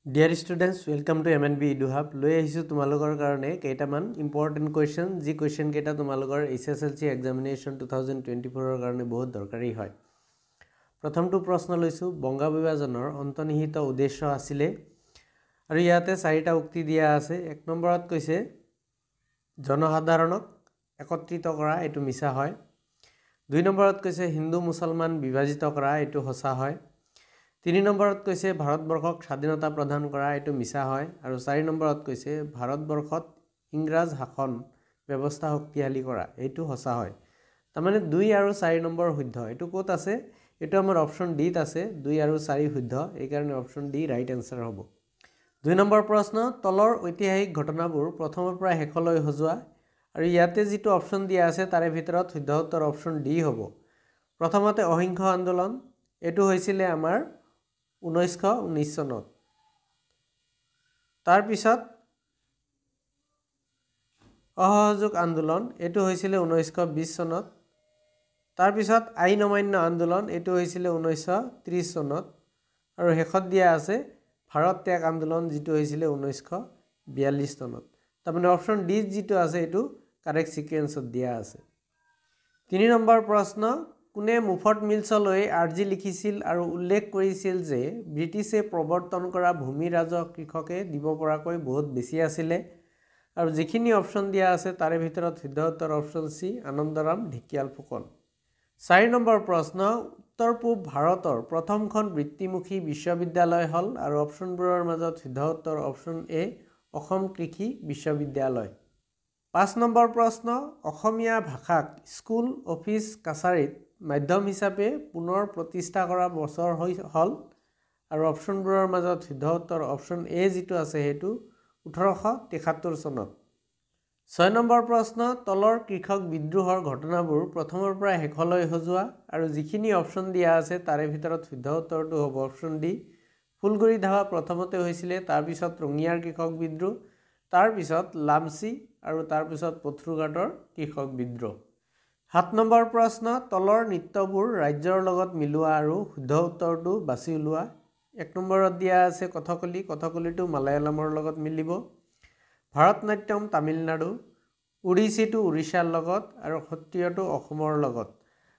Dear students, welcome to MNB EduHub. লৈ আহিছো তোমালোকৰ কাৰণে কেইটামান ইম্পৰ্টেন্ট কোৱেশ্চন যি কোৱেশ্চন কেইটা তোমালোকৰ SSLC এক্সামিনেশ্যন 2024 ৰ কাৰণে বহুত দৰকাৰী হয়। প্ৰথমটো প্ৰশ্ন লৈছো বংগা বিভাজনৰ অন্তৰ্নিহিত উদ্দেশ্য আছিলে আৰু ইয়াতে চাৰিটা উক্তি দিয়া আছে। এক নম্বৰত কৈছে জনসাধাৰণক একত্ৰিত কৰা, এটো মিছা হয়। দুই নম্বৰত কৈছে হিন্দু মুছলমান বিভাজিত কৰা, এটো সঁচা হয়। 3 নম্বৰত কৈছে ভাৰতবৰ্ষক স্বাধীনতা প্ৰদান কৰা, এটো মিছা হয়। আৰু 4 নম্বৰত কৈছে ভাৰতবৰ্ষত ইংৰাজ শাসন ব্যৱস্থা শক্তিশালী কৰা, এটো সঁচা হয়। তাৰমানে 2 আৰু 4 নম্বৰ শুদ্ধ। এটো ক'ত আছে? এটো আমাৰ অপচন ডি ত আছে। 2 আৰু 4 শুদ্ধ, এই কাৰণে অপচন ডি ৰাইট আনসাৰ হ'ব। 2 নম্বৰ প্ৰশ্ন তলৰ ঐতিহাসিক ঘটনাবোৰ প্ৰথমৰ পৰা শেষলৈ সজোৱা আৰু ইয়াতে যিটো অপচন দিয়া আছে তাৰে ভিতৰত শুদ্ধ উত্তৰ অপচন ডি হ'ব। প্ৰথমতে অহিংস আন্দোলন, এটো হৈছিলে আমাৰ 1919 চনত। তাৰ পিছত অসহযোগ আন্দোলন, এটো হৈছিলে 1920 চনত। তাৰ পিছত আইন অমান্য আন্দোলন, এটো হৈছিলে 1930 চনত। আৰু শেষত দিয়া আছে ভাৰত ত্যাগ আন্দোলন, যিটো হৈছিলে 1942 চনত। তাৰমানে অপচন ডি যিটো আছে এটো কাৰেক্ট সিকুৱেন্সত দিয়া আছে। 3 নম্বৰ প্ৰশ্ন কোনে মুফট মিলছলৈ আৰ্জি লিখিছিল আৰু উল্লেখ কৰিছিল যে ব্ৰিটিছে প্ৰৱৰ্তন কৰা ভূমি ৰাজহ কৃষকে দিব পৰাকৈ বহুত বেছি আছিলে আৰু যিখিনি অপচন দিয়া আছে তাৰে ভিতৰত শুদ্ধ উত্তৰ option C Anandaram Dhekial Phukan. 4 number প্ৰশ্ন উত্তৰ পূব ভাৰতৰ প্ৰথমখন বৃত্তিমুখী বিশ্ববিদ্যালয় হল আৰু অপচনবোৰৰ মাজত শুদ্ধ উত্তৰ অপচন এ অসম কৃষি বিশ্ববিদ্যালয়। 5 নম্বৰ প্ৰশ্ন অসমীয়া ভাষাক স্কুল অফিচ কাছাৰীত মাধ্যম হিচাপে পুনৰ প্ৰতিষ্ঠা কৰা বছৰ হল আৰু অপচনবোৰৰ মাজত শুদ্ধ উত্তৰ অপচন এ যিটো আছে হেতু 1873 চনত। 6 নম্বৰ প্ৰশ্ন তলৰ কৃষক বিদ্ৰোহৰ ঘটনাবোৰ প্ৰথমৰ পৰা শেষলৈ সজোৱা আৰু যিখিনি অপচন দিয়া আছে তাৰে ভিতৰত শুদ্ধ উত্তৰটো হ'ব অপচন ডি ফুলগুৰি ধাৱা প্ৰথমতে হৈছিলে, তাৰ পিছত ৰঙিয়াৰ কৃষক বিদ্ৰোহ, তাৰ পিছত লামচি আৰু তাৰ পিছত পথৰুঘাটৰ কৃষক বিদ্ৰোহ। 7 নম্বৰ প্ৰশ্ন তলৰ নৃত্যবোৰ ৰাজ্যৰ লগত মিলোৱা আৰু শুদ্ধ উত্তৰটো বাছি উলিওৱা। 1 নম্বৰত দিয়া আছে কথকলি, কথকলিটো মালায়ালামৰ লগত মিলিব। ভাৰতনাট্যম তামিলনাডু, ওড়িশীটো উৰিষ্যাৰ লগত আৰু সত্ৰীয়টো অসমৰ লগত।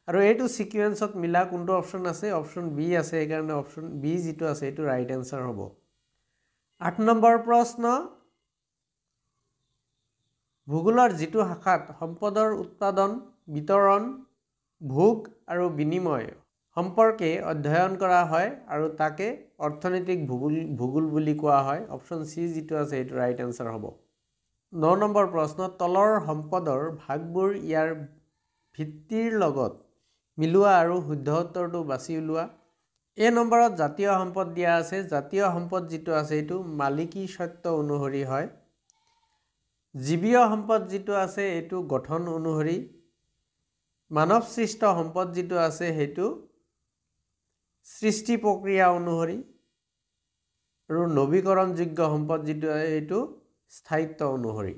আৰু এইটো সিকুৱেন্সত মিলা কোনটো অপচন আছে? অপচন বি আছে, এই কাৰণে অপচন বি যিটো আছে এইটো ৰাইট আনসাৰ হ'ব। 8 নম্বৰ প্ৰশ্ন ভূগোলৰ যিটো শাখাত সম্পদৰ উৎপাদন বিতৰণ ভোগ আৰু বিনিময় সম্পৰ্কে অধ্যয়ন কৰা হয় আৰু তাকে অৰ্থনৈতিক ভূগোল বুলি কোৱা হয়। অপচন সি যিটো আছে এইটো ৰাইট আনসাৰ হ'ব। 9 নম্বৰ প্ৰশ্ন তলৰ সম্পদৰ ভাগবোৰ ইয়াৰ ভিত্তিৰ লগত মিলোৱা আৰু শুদ্ধ উত্তৰটো বাছি উলিওৱা। এই নম্বৰত জাতীয় সম্পদ দিয়া আছে, জাতীয় সম্পদ যিটো আছে এইটো মালিকী সত্য অনুসৰি হয়। জীৱীয় সম্পদ যিটো আছে এইটো গঠন অনুসৰি, মানৱ সৃষ্ট সম্পদ যিটো আছে সেইটো সৃষ্টি প্ৰক্ৰিয়া অনুসৰি আৰু নৱীকৰণযোগ্য সম্পদ যিটো আছে এইটো স্থায়িত্ব অনুসৰি।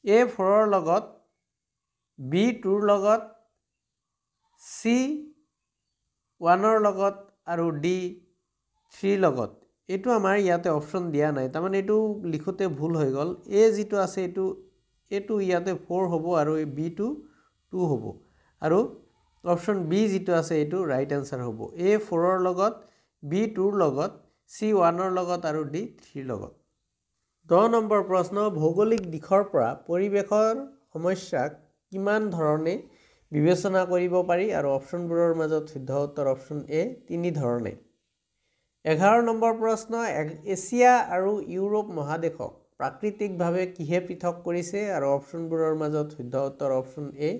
A4 ৰ লগত B2 ৰ লগত C1 ৰ লগত আৰু D3 ৰ লগত এইটো আমাৰ ইয়াতে অপচন দিয়া নাই, তাৰমানে এইটো লিখোতে ভুল হৈ গ'ল। এ যিটো আছে এইটো ইয়াতে 4 হ'ব আৰু B2 2 হ'ব আৰু অপচন বি যিটো আছে এইটো ৰাইট আনসাৰ হ'ব। A4 ৰ লগত B2 ৰ লগত C1 ৰ লগত আৰু D3 ৰ লগত। 10 নম্বৰ প্ৰশ্ন ভৌগোলিক দিশৰ পৰা পৰিৱেশৰ সমস্যাক কিমান ধৰণে বিবেচনা কৰিব পাৰি আৰু অপচনবোৰৰ মাজত শুদ্ধ উত্তৰ অপচন এ 3 ধৰণে। 11 নম্বৰ প্ৰশ্ন এছিয়া আৰু ইউৰোপ মহাদেশক প্ৰাকৃতিকভাৱে কিহে পৃথক কৰিছে আৰু অপচনবোৰৰ মাজত শুদ্ধ উত্তৰ অপচন এ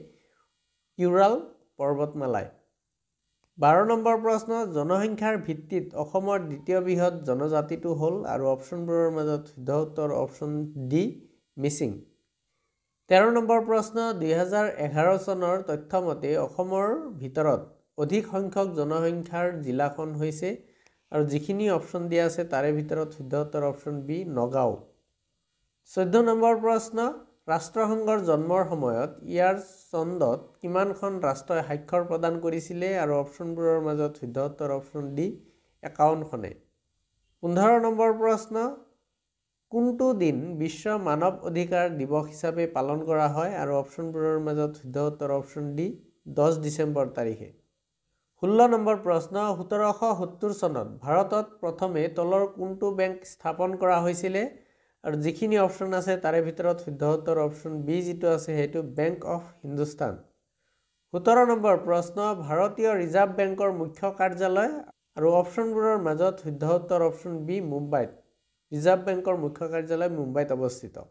ইউৰাল পৰ্বতমালাই। 12 নম্বৰ প্ৰশ্ন জনসংখ্যাৰ ভিত্তিত অসমৰ দ্বিতীয় বৃহৎ জনজাতিটো হ'ল আৰু অপচনবোৰৰ মাজত শুদ্ধ উত্তৰ অপচন ডি মিচিং। 13 নম্বৰ প্ৰশ্ন 2011 চনৰ তথ্য মতে অসমৰ ভিতৰত অধিক সংখ্যক জনসংখ্যাৰ জিলাখন হৈছে আৰু যিখিনি অপচন দিয়া আছে তাৰে ভিতৰত শুদ্ধ উত্তৰ অপচন বি নগাঁও। 14 নম্বৰ প্ৰশ্ন ৰাষ্ট্ৰসংঘৰ জন্মৰ সময়ত ইয়াৰ চন্দত কিমানখন ৰাষ্ট্ৰই স্বাক্ষৰ প্ৰদান কৰিছিলে আৰু অপচনবোৰৰ মাজত শুদ্ধ উত্তৰ অপচন ডি 51খনে। 15 নম্বৰ প্ৰশ্ন কোনটো দিন বিশ্ব মানৱ অধিকাৰ দিৱস হিচাপে পালন কৰা হয় আৰু অপশ্যনবোৰৰ মাজত শুদ্ধ উত্তৰ অপশ্যন ডি 10 ডিচেম্বৰ তাৰিখে 16 নম্বৰ প্ৰশ্ন 1770 চনত ভাৰতত প্ৰথমে তলৰ কোনটো বেংক স্থাপন কৰা হৈছিল আৰু যিখিনি অপশ্যন আছে তাৰে ভিতৰত শুদ্ধ উত্তৰ অপশ্যন বি যিটো আছে সেইটো বেংক অফ হিন্দুস্তান 17 নম্বৰ প্ৰশ্ন ভাৰতীয় ৰিজাৰ্ভ বেংকৰ মুখ্য কাৰ্যালয় আৰু অপশ্যনবোৰৰ মাজত শুদ্ধ উত্তৰ অপশ্যন বি মুম্বাইত ৰিজাৰ্ভ বেংকৰ মুখ্য কাৰ্যালয় মুম্বাইত অৱস্থিত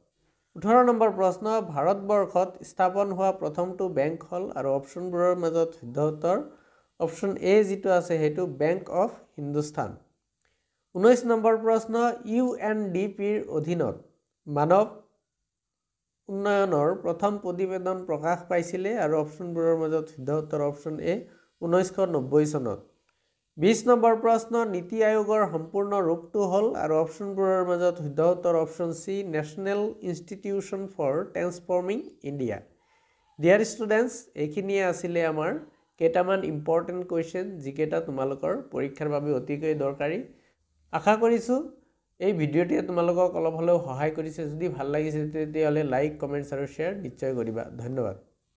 18 নম্বৰ প্ৰশ্ন ভাৰতবৰ্ষত স্থাপন হোৱা প্ৰথমটো বেংক হ'ল আৰু অপশ্যনবোৰৰ মাজত শুদ্ধ উত্তৰ অপশ্যন এ যিটো আছে সেইটো বেংক অফ হিন্দুস্তান 19 নম্বৰ প্ৰশ্ন UNDPৰ অধীনত মানৱ উন্নয়নৰ প্ৰথম প্ৰতিবেদন প্ৰকাশ পাইছিলে আৰু অপশ্যনবোৰৰ মাজত শুদ্ধ উত্তৰ অপশ্যন এ 1990 চনত 20 নম্বৰ প্ৰশ্ন নীতি আয়োগৰ সম্পূৰ্ণ ৰূপটো হ'ল আৰু অপশ্যনবোৰৰ মাজত শুদ্ধ উত্তৰ option C National Institution for Transforming India dear students এইখিনিয়ে আছিলে আমাৰ কেইটামান ইম্পৰ্টেণ্ট কুৱেশ্যন যিকেইটা তোমালোকৰ পৰীক্ষাৰ বাবে অতিকৈ দৰকাৰী আশা কৰিছোঁ এই ভিডিঅ'টিয়ে তোমালোকক অলপ হ'লেও সহায় কৰিছে যদি ভাল লাগিছে তেতিয়াহ'লে লাইক কমেণ্টছ আৰু শ্বেয়াৰ নিশ্চয় কৰিবা ধন্যবাদ